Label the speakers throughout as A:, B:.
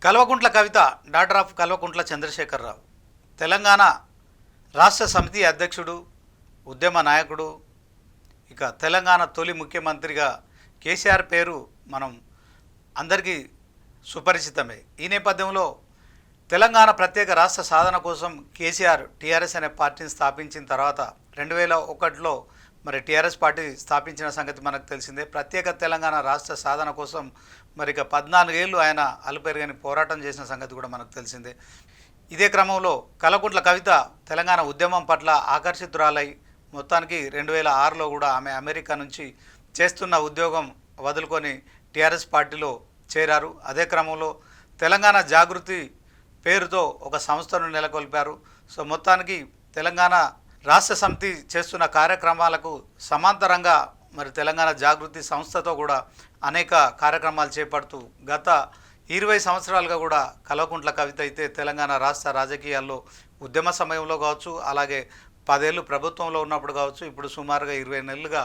A: Kalvakuntla Kavitha daughter of Kalvakuntla Chandrasekhar Rao Telangana Rashtra Samithi అధ్యక్షుడు, ఉద్యమ నాయకుడు. ఇక తెలంగాణ తొలి ముఖ్యమంత్రిగా కేసీఆర్ పేరు మనం అందరికీ సుపరిచితమే. ఈ నేపథ్యంలో తెలంగాణ ప్రత్యేక రాష్ట్ర సాధన కోసం కేసీఆర్ టీఆర్ఎస్ అనే పార్టీని స్థాపించిన తర్వాత 2001లో మరి టీఆర్ఎస్ పార్టీ స్థాపించిన సంగతి మనకు తెలిసిందే. ప్రత్యేక తెలంగాణ రాష్ట్ర సాధన కోసం మరి ఇక 14 ఏళ్ళు ఆయన అలుపెరగని పోరాటం చేసిన సంగతి కూడా మనకు తెలిసిందే. ఇదే క్రమంలో కల్వకుంట్ల కవిత తెలంగాణ ఉద్యమం పట్ల ఆకర్షితురాలై మొత్తానికి 2006లో కూడా ఆమె అమెరికా నుంచి చేస్తున్న ఉద్యోగం వదులుకొని టీఆర్ఎస్ పార్టీలో చేరారు. అదే క్రమంలో తెలంగాణ జాగృతి పేరుతో ఒక సంస్థను నెలకొల్పారు. సో మొత్తానికి తెలంగాణ రాష్ట్ర సమితి చేస్తున్న కార్యక్రమాలకు సమాంతరంగా మరి తెలంగాణ జాగృతి సంస్థతో కూడా అనేక కార్యక్రమాలు చేపడుతూ గత 20 సంవత్సరాలుగా కూడా కల్వకుంట్ల కవిత అయితే తెలంగాణ రాష్ట్ర రాజకీయాల్లో ఉద్యమ సమయంలో కావచ్చు, అలాగే 10 ఏళ్ళు ప్రభుత్వంలో ఉన్నప్పుడు కావచ్చు, ఇప్పుడు సుమారుగా 20 నెలలుగా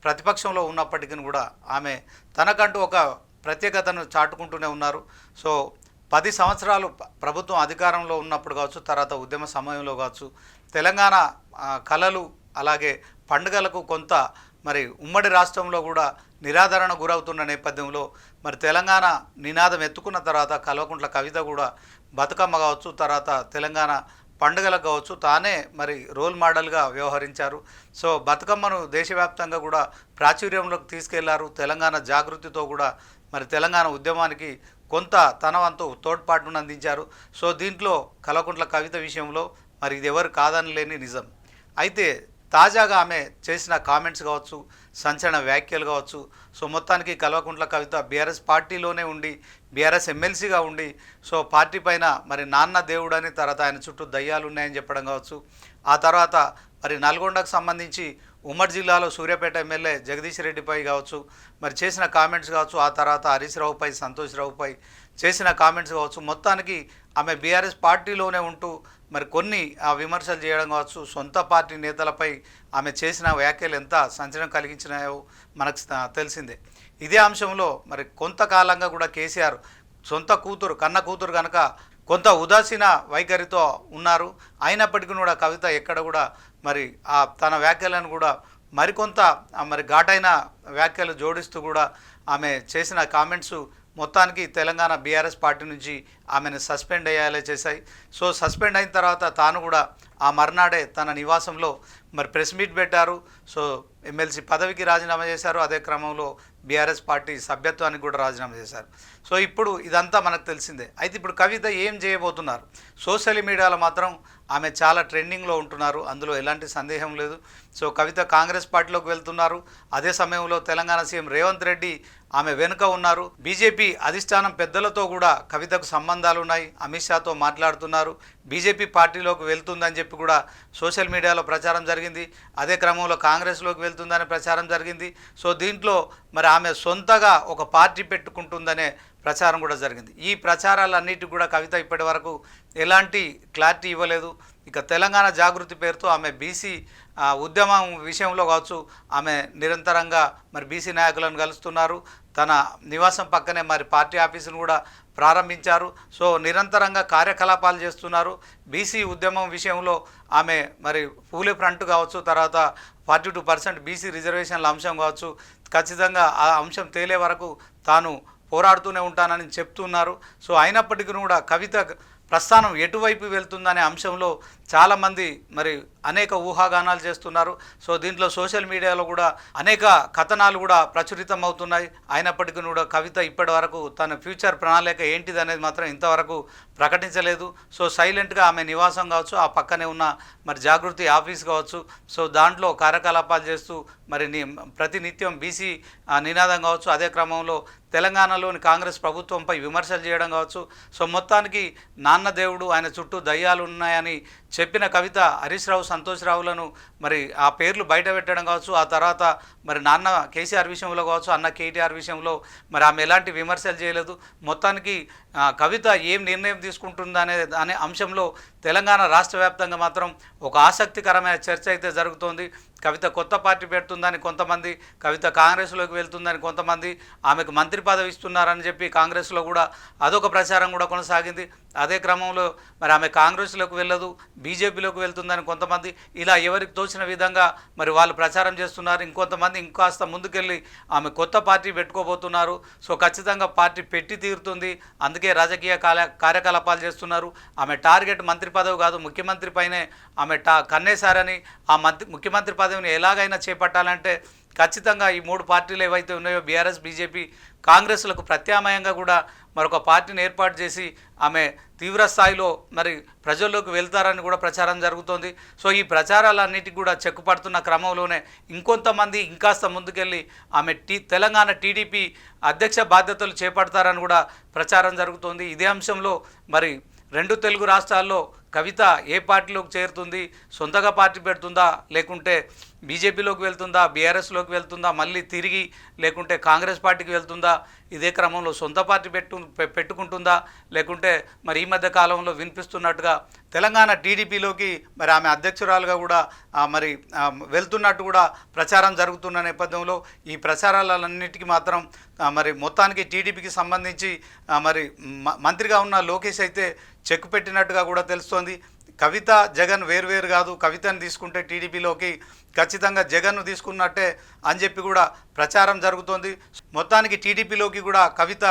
A: ప్రతిపక్షంలో ఉన్నప్పటికీ కూడా ఆమె తనకంటూ ఒక ప్రత్యేకతను చాటుకుంటూనే ఉన్నారు. సో 10 సంవత్సరాలు ప్రభుత్వం అధికారంలో ఉన్నప్పుడు కావచ్చు, తర్వాత ఉద్యమ సమయంలో కావచ్చు, తెలంగాణ కళలు అలాగే పండుగలకు కొంత మరి ఉమ్మడి రాష్ట్రంలో కూడా నిరాదరణ గురవుతున్న నేపథ్యంలో మరి తెలంగాణ నినాదం ఎత్తుకున్న తర్వాత కల్వకుంట్ల కవిత కూడా బతుకమ్మ కావచ్చు, తర్వాత తెలంగాణ పండుగలకు కావచ్చు తానే మరి రోల్ మోడల్గా వ్యవహరించారు. సో బతుకమ్మను దేశవ్యాప్తంగా కూడా ప్రాచుర్యంలోకి తీసుకెళ్లారు. తెలంగాణ జాగృతితో కూడా మరి తెలంగాణ ఉద్యమానికి కొంత తన వంతు తోడ్పాటును అందించారు. సో దీంట్లో కల్వకుంట్ల కవిత విషయంలో మరి ఇది ఎవరు కాదనలేని నిజం. అయితే తాజాగా ఆమె చేసిన కామెంట్స్ కావచ్చు, సంచలన వ్యాఖ్యలు కావచ్చు, సో మొత్తానికి కల్వకుంట్ల కవిత బీఆర్ఎస్ పార్టీలోనే ఉండి బీఆర్ఎస్ ఎమ్మెల్సీగా ఉండి సో పార్టీ పైన మరి నాన్న దేవుడని, తర్వాత ఆయన చుట్టూ దయ్యాలు ఉన్నాయని చెప్పడం కావచ్చు, ఆ తర్వాత మరి నల్గొండకు సంబంధించి ఉమ్మడి జిల్లాలో సూర్యాపేట ఎమ్మెల్యే జగదీష్ రెడ్డిపై కావచ్చు మరి చేసిన కామెంట్స్ కావచ్చు, ఆ తర్వాత హరీష్ రావుపై, సంతోష్ రావుపై చేసిన కామెంట్స్ కావచ్చు, మొత్తానికి ఆమె బీఆర్ఎస్ పార్టీలోనే ఉంటూ మరి కొన్ని విమర్శలు చేయడం కావచ్చు, సొంత పార్టీ నేతలపై ఆమె చేసిన వ్యాఖ్యలు ఎంత సంచలనం కలిగించినాయో మనకు తెలిసిందే. ఇదే అంశంలో మరి కొంతకాలంగా కూడా కేసీఆర్ సొంత కూతురు, కన్న కూతురు కనుక కొంత ఉదాసీన వైఖరితో ఉన్నారు. అయినప్పటికీ కూడా కవిత ఎక్కడ కూడా మరి తన వ్యాఖ్యలను కూడా మరికొంత మరి ఘాటైన వ్యాఖ్యలు జోడిస్తూ కూడా ఆమె చేసిన కామెంట్స్ మొత్తానికి తెలంగాణ బీఆర్ఎస్ పార్టీ నుంచి ఆమెను సస్పెండ్ అయ్యేలా చేశాయి. సో సస్పెండ్ అయిన తర్వాత తాను కూడా ఆ మర్నాడే తన నివాసంలో మరి ప్రెస్ మీట్ పెట్టారు. సో ఎమ్మెల్సీ పదవికి రాజీనామా చేశారు. అదే క్రమంలో బీఆర్ఎస్ పార్టీ సభ్యత్వానికి కూడా రాజీనామా చేశారు. సో ఇప్పుడు ఇదంతా మనకు తెలిసిందే. అయితే ఇప్పుడు కవిత ఏం చేయబోతున్నారు? సోషల్ మీడియాలో మాత్రం ఆమె చాలా ట్రెండింగ్లో ఉంటున్నారు, అందులో ఎలాంటి సందేహం లేదు. సో కవిత కాంగ్రెస్ పార్టీలోకి వెళ్తున్నారు. అదే సమయంలో తెలంగాణ సీఎం రేవంత్ రెడ్డి ఆమె వెనుక ఉన్నారు. బీజేపీ అధిష్టానం పెద్దలతో కూడా కవితకు సంబంధాలు ఉన్నాయి. అమిత్ షాతో మాట్లాడుతున్నారు. బీజేపీ పార్టీలోకి వెళ్తుందని చెప్పి కూడా సోషల్ మీడియాలో ప్రచారం జరిగింది. అదే క్రమంలో కాంగ్రెస్లోకి వెళ్తుందనే ప్రచారం జరిగింది. సో దీంట్లో మరి ఆమె సొంతగా ఒక పార్టీ పెట్టుకుంటుందనే ప్రచారం కూడా జరిగింది. ఈ ప్రచారాలన్నిటికీ కూడా కవిత ఇప్పటి వరకు ఎలాంటి క్లారిటీ ఇవ్వలేదు. ఇక తెలంగాణ జాగృతి పేరుతో ఆమె బీసీ ఉద్యమం విషయంలో కావచ్చు ఆమె నిరంతరంగా మరి బీసీ నాయకులను కలుస్తున్నారు. తన నివాసం పక్కనే మరి పార్టీ ఆఫీసును కూడా ప్రారంభించారు. సో నిరంతరంగా కార్యకలాపాలు చేస్తున్నారు. బీసీ ఉద్యమం విషయంలో ఆమె మరి పూలే ఫ్రంట్ కావచ్చు, తర్వాత 42% బీసీ రిజర్వేషన్ల అంశం కావచ్చు, ఖచ్చితంగా ఆ అంశం తేలే వరకు తాను పోరాడుతూనే ఉంటానని చెప్తున్నారు. సో అయినప్పటికీ కూడా కవిత ప్రస్థానం ఎటువైపు వెళ్తుందనే అంశంలో చాలామంది మరి అనేక ఊహాగానాలు చేస్తున్నారు. సో దీంట్లో సోషల్ మీడియాలో కూడా అనేక కథనాలు కూడా ప్రచురితం అవుతున్నాయి. అయినప్పటికీ కూడా కవిత ఇప్పటి వరకు తన ఫ్యూచర్ ప్రణాళిక ఏంటిది అనేది మాత్రం ఇంతవరకు ప్రకటించలేదు. సో సైలెంట్గా ఆమె నివాసం కావచ్చు, ఆ పక్కనే ఉన్న మరి జాగృతి ఆఫీస్ కావచ్చు, సో దాంట్లో కార్యకలాపాలు చేస్తూ మరి ప్రతినిత్యం బీసీ నినాదం కావచ్చు, అదే క్రమంలో తెలంగాణలోని కాంగ్రెస్ ప్రభుత్వంపై విమర్శలు చేయడం కావచ్చు. సో మొత్తానికి నాన్న దేవుడు, ఆయన చుట్టూ దయ్యాలు ఉన్నాయని చెప్పిన కవిత హరీష్ రావు, సంతోష్ రావులను మరి ఆ పేర్లు బయట పెట్టడం కావచ్చు, ఆ తర్వాత మరి నాన్న కేసీఆర్ విషయంలో కావచ్చు, అన్న కేటీఆర్ విషయంలో మరి ఆమె ఎలాంటి విమర్శలు చేయలేదు. మొత్తానికి కవిత ఏం నిర్ణయం తీసుకుంటుందా అనే అంశంలో తెలంగాణ రాష్ట్ర వ్యాప్తంగా మాత్రం ఒక ఆసక్తికరమైన చర్చ అయితే జరుగుతోంది. కవిత కొత్త పార్టీ పెడుతుందని కొంతమంది, కవిత కాంగ్రెస్లోకి వెళ్తుందని కొంతమంది, ఆమెకు మంత్రి పదవి ఇస్తున్నారని చెప్పి కాంగ్రెస్లో కూడా అదొక ప్రచారం కూడా కొనసాగింది. అదే క్రమంలో మరి ఆమె కాంగ్రెస్లోకి వెళ్ళదు, బీజేపీలోకి వెళ్తుందని కొంతమంది, ఇలా ఎవరికి తోచిన విధంగా మరి వాళ్ళు ప్రచారం చేస్తున్నారు. ఇంకొంతమంది ఇంకాస్త ముందుకెళ్ళి ఆమె కొత్త పార్టీ పెట్టుకోబోతున్నారు. సో ఖచ్చితంగా పార్టీ పెట్టి తీరుతుంది, అందుకే రాజకీయ కార్యకలాపాలు చేస్తున్నారు. ఆమె టార్గెట్ మంత్రి పదవి కాదు, ముఖ్యమంత్రి పైనే ఆమె కన్నేశారని, ఆ ముఖ్యమంత్రి పదవిని ఎలాగైనా చేపట్టాలంటే ఖచ్చితంగా ఈ మూడు పార్టీలు ఏవైతే ఉన్నాయో బీఆర్ఎస్, బీజేపీ, కాంగ్రెస్లకు ప్రత్యామ్నాయంగా కూడా మరొక పార్టీని ఏర్పాటు చేసి ఆమె తీవ్ర స్థాయిలో మరి ప్రజల్లోకి వెళ్తారని కూడా ప్రచారం జరుగుతోంది. సో ఈ ప్రచారాలన్నిటికీ కూడా చెక్కుపడుతున్న క్రమంలోనే ఇంకొంతమంది ఇంకాస్త ముందుకెళ్ళి ఆమె తెలంగాణ టీడీపీ అధ్యక్ష బాధ్యతలు చేపడతారని కూడా ప్రచారం జరుగుతోంది. ఇదే అంశంలో మరి రెండు తెలుగు రాష్ట్రాల్లో కవిత ఏ పార్టీలోకి చేరుతుంది, సొంతగా పార్టీ పెడుతుందా, లేకుంటే బీజేపీలోకి వెళ్తుందా, బీఆర్ఎస్లోకి వెళ్తుందా, మళ్ళీ తిరిగి లేకుంటే కాంగ్రెస్ పార్టీకి వెళ్తుందా, ఇదే క్రమంలో సొంత పార్టీ పెట్టుకుంటుందా, లేకుంటే మరి ఈ మధ్య కాలంలో వినిపిస్తున్నట్టుగా తెలంగాణ టీడీపీలోకి మరి ఆమె అధ్యక్షురాలుగా కూడా మరి వెళ్తున్నట్టు కూడా ప్రచారం జరుగుతున్న నేపథ్యంలో ఈ ప్రచారాలన్నిటికీ మాత్రం మరి మొత్తానికి టీడీపీకి సంబంధించి మరి మంత్రిగా ఉన్న లోకేష్ అయితే చెక్ పెట్టినట్టుగా కూడా తెలుస్తోంది. కవిత, జగన్ వేరువేరు కాదు, కవితను తీసుకుంటే టీడీపీలోకి ఖచ్చితంగా జగన్ను తీసుకున్నట్టే అని చెప్పి కూడా ప్రచారం జరుగుతోంది. మొత్తానికి టీడీపీలోకి కూడా కవిత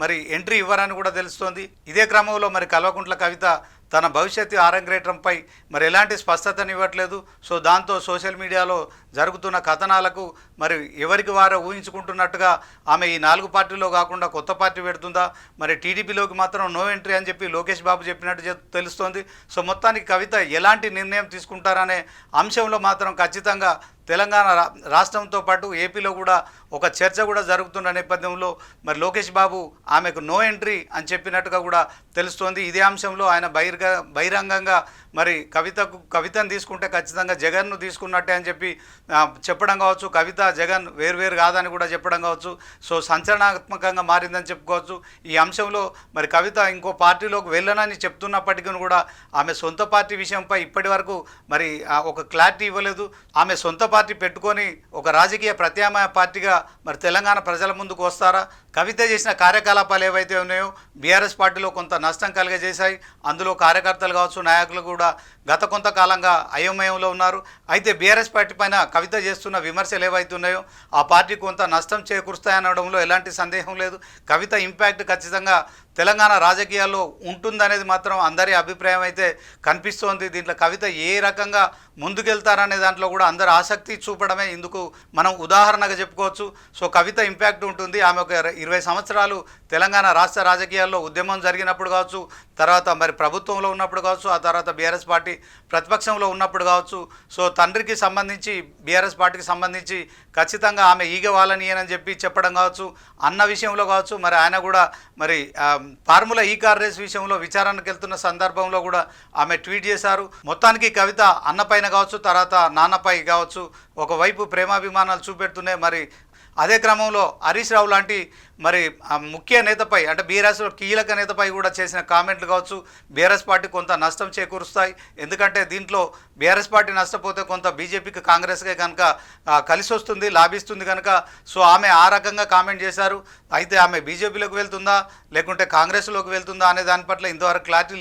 A: మరి ఎంట్రీ ఇవ్వరని కూడా తెలుస్తోంది. ఇదే క్రమంలో మరి కల్వకుంట్ల కవిత తన భవిష్యత్తు ఆరంగేట్రంపై మరి ఎలాంటి స్పష్టతనివ్వట్లేదు. సో దాంతో సోషల్ మీడియాలో జరుగుతున్న కథనాలకు మరి ఎవరికి వారు ఊహించుకుంటున్నట్టుగా ఆమె ఈ 4 పార్టీలో కాకుండా కొత్త పార్టీ పెడుతుందా, మరి టీడీపీలోకి మాత్రం నో ఎంట్రీ అని చెప్పి లోకేష్ బాబు చెప్పినట్టు తెలుస్తోంది. సో మొత్తానికి కవిత ఎలాంటి నిర్ణయం తీసుకుంటారనే అంశంలో మాత్రం ఖచ్చితంగా తెలంగాణ రాష్ట్రంతో పాటు ఏపీలో కూడా ఒక చర్చ కూడా జరుగుతున్న నేపథ్యంలో మరి లోకేష్ బాబు ఆమెకు నో ఎంట్రీ అని చెప్పినట్టుగా కూడా తెలుస్తోంది. ఇదే అంశంలో ఆయన బహిరంగంగా మరి కవితను తీసుకుంటే ఖచ్చితంగా జగన్ను తీసుకున్నట్టే అని చెప్పి చెప్పడం కావచ్చు, కవిత జగన్ వేరువేరు కాదని కూడా చెప్పడం కావచ్చు. సో సంచలనాత్మకంగా మారిందని చెప్పుకోవచ్చు. ఈ అంశంలో మరి కవిత ఇంకో పార్టీలోకి వెళ్ళనని చెప్తున్నప్పటికీ కూడా ఆమె సొంత పార్టీ విషయంపై ఇప్పటి వరకు మరి ఒక క్లారిటీ ఇవ్వలేదు. ఆమె సొంత పార్టీ పెట్టుకొని ఒక రాజకీయ ప్రత్యామ్నాయ పార్టీగా మరి తెలంగాణ ప్రజల ముందుకు వస్తారా? కవిత చేసిన కార్యకలాపాలు ఏవైతే ఉన్నాయో బీఆర్ఎస్ పార్టీలో కొంత నష్టం కలిగజేశాయి. అందులో కార్యకర్తలు కావచ్చు, నాయకులు కూడా గత కొంతకాలంగా అయోమయంలో ఉన్నారు. అయితే బీఆర్ఎస్ పార్టీ పైన కవిత చేస్తున్న విమర్శలు ఏవైతే ఉన్నాయో ఆ పార్టీ కొంత నష్టం చేకూరుస్తాయనడంలో ఎలాంటి సందేహం లేదు. కవిత ఇంపాక్ట్ ఖచ్చితంగా తెలంగాణ రాజకీయాల్లో ఉంటుందనేది మాత్రం అందరి అభిప్రాయం అయితే కనిపిస్తోంది. దీంట్లో కవిత ఏ రకంగా ముందుకెళ్తారనే దాంట్లో కూడా అందరు ఆసక్తి చూపడమే ఇందుకు మనం ఉదాహరణగా చెప్పుకోవచ్చు. సో కవిత ఇంపాక్ట్ ఉంటుంది. ఆమె ఒక 20 సంవత్సరాలు తెలంగాణ రాష్ట్ర రాజకీయాల్లో ఉద్యమం జరిగినప్పుడు కావచ్చు, తర్వాత మరి ప్రభుత్వంలో ఉన్నప్పుడు కావచ్చు, ఆ తర్వాత బీఆర్ఎస్ పార్టీ ప్రతిపక్షంలో ఉన్నప్పుడు కావచ్చు. సో తండ్రికి సంబంధించి బీఆర్ఎస్ పార్టీకి సంబంధించి ఖచ్చితంగా ఆమె ఈగ వాళ్ళని అని చెప్పి చెప్పడం కావచ్చు, అన్న విషయంలో కావచ్చు. మరి ఆయన కూడా మరి ఫార్ములా ఈ కార్ రేస్ విషయంలో విచారణకు వెళ్తున్న సందర్భంలో కూడా ఆమె ట్వీట్ చేశారు. మొత్తానికి కవిత అన్నపైన కావచ్చు, తర్వాత నాన్నపై కావచ్చు ఒకవైపు ప్రేమాభిమానాలు చూపెడుతున్నాయి. మరి అదే క్రమంలో హరీష్ రావు లాంటి మరి ముఖ్య నేతపై అంటే బీఆర్ఎస్లో కీలక నేతపై కూడా చేసిన కామెంట్లు కావచ్చు బీఆర్ఎస్ పార్టీ కొంత నష్టం చేకూరుస్తాయి. ఎందుకంటే దీంట్లో బీఆర్ఎస్ పార్టీ నష్టపోతే కొంత బీజేపీకి, కాంగ్రెస్కే కనుక కలిసి వస్తుంది, లాభిస్తుంది కనుక. సో ఆమె ఆ రకంగా కామెంట్ చేశారు. అయితే ఆమె బీజేపీలోకి వెళ్తుందా లేకుంటే కాంగ్రెస్లోకి వెళ్తుందా అనే దాని పట్ల ఇంతవరకు క్లారిటీ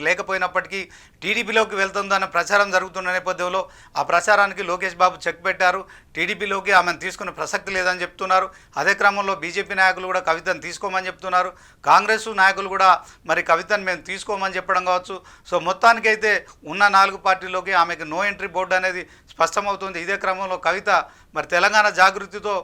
A: లేకపోయినప్పటికీ టీడీపీలోకి వెళ్తుందనే ప్రచారం జరుగుతున్న నేపథ్యంలో ఆ ప్రచారానికి లోకేష్ బాబు చెక్ పెట్టారు. టీడీపీలోకి ఆమెను తీసుకునే ప్రసక్తి లేదని చెప్తున్నారు. అదే క్రమంలో బీజేపీ నాయకులు కూడా కవితను తీసుకోమని చెప్తున్నారు. కాంగ్రెస్ నాయకులు కూడా మరి కవితను మేము తీసుకోమని చెప్పడం కావచ్చు. సో మొత్తానికైతే ఉన్న 4 పార్టీలోకి ఆమెకు నో ఎంట్రీ బోర్డు అనేది స్పష్టమవుతుంది. ఇదే క్రమంలో కవిత మరి తెలంగాణ జాగృతితో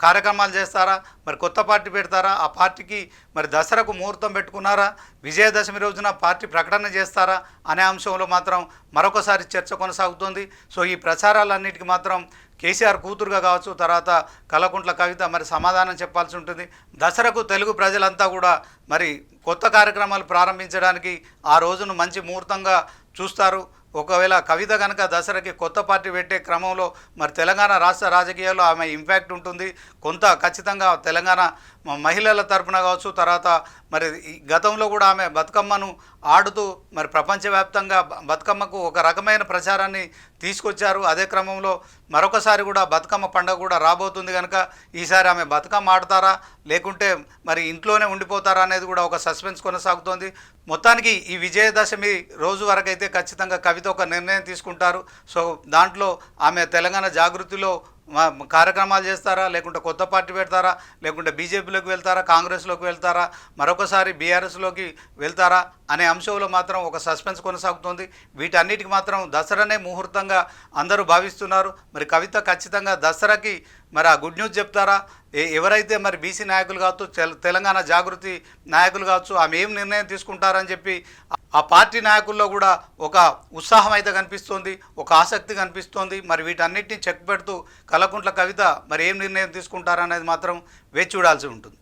A: కార్యక్రమాలు చేస్తారా, మరి కొత్త పార్టీ పెడతారా, ఆ పార్టీకి మరి దసరాకు ముహూర్తం పెట్టుకున్నారా, విజయదశమి రోజున పార్టీ ప్రకటన చేస్తారా అనే అంశంలో మాత్రం మరొకసారి చర్చ కొనసాగుతుంది. సో ఈ ప్రచారాలన్నిటికీ మాత్రం కేసీఆర్ కూతురుగా కావచ్చు, తర్వాత కల్వకుంట్ల కవిత మరి సమాధానం చెప్పాల్సి ఉంటుంది. దసరాకు తెలుగు ప్రజలంతా కూడా మరి కొత్త కార్యక్రమాలు ప్రారంభించడానికి ఆ రోజును మంచి ముహూర్తంగా చూస్తారు. ఒకవేళ కవిత కనుక దసరాకి కొత్త పార్టీ పెట్టే క్రమంలో మరి తెలంగాణ రాష్ట్ర రాజకీయాల్లో ఆమె ఇంపాక్ట్ ఉంటుంది. కొంత ఖచ్చితంగా తెలంగాణ మహిళల తరపున కావచ్చు, తర్వాత మరి ఈ గతంలో కూడా ఆమె బతుకమ్మను ఆడుతూ మరి ప్రపంచవ్యాప్తంగా బతుకమ్మకు ఒక రకమైన ప్రచారాన్ని తీసుకొచ్చారు. అదే క్రమంలో మరొకసారి కూడా బతుకమ్మ పండుగ కూడా రాబోతుంది కనుక ఈసారి ఆమె బతుకమ్మ ఆడతారా లేకుంటే మరి ఇంట్లోనే ఉండిపోతారా అనేది కూడా ఒక సస్పెన్స్ కొనసాగుతోంది. మొత్తానికి ఈ విజయదశమి రోజు వరకు అయితే ఖచ్చితంగా కవిత ఒక నిర్ణయం తీసుకుంటారు. సో దాంట్లో ఆమె తెలంగాణ జాగృతిలో కార్యక్రమాలు చేస్తారా, లేకుంటే కొత్త పార్టీ పెడతారా, లేకుంటే బీజేపీలోకి వెళ్తారా, కాంగ్రెస్లోకి వెళ్తారా, మరొకసారి బీఆర్ఎస్లోకి వెళ్తారా అనే అంశంలో మాత్రం ఒక సస్పెన్స్ కొనసాగుతోంది. వీటన్నిటికి మాత్రం దసరానే ముహూర్తంగా అందరూ భావిస్తున్నారు. మరి కవిత ఖచ్చితంగా దసరాకి మరి ఆ గుడ్ న్యూస్ చెప్తారా, ఎవరైతే మరి బీసీ నాయకులు కావచ్చు, తెలంగాణ జాగృతి నాయకులు కావచ్చు, ఆమె ఏం నిర్ణయం తీసుకుంటారని చెప్పి ఆ పార్టీ నాయకుల్లో కూడా ఒక ఉత్సాహం అయితే కనిపిస్తోంది, ఒక ఆసక్తి కనిపిస్తోంది. మరి వీటన్నిటిని చెక్ పెడుతూ కల్వకుంట్ల కవిత మరి ఏం నిర్ణయం తీసుకుంటారనేది మాత్రం వేచి చూడాల్సి ఉంటుంది.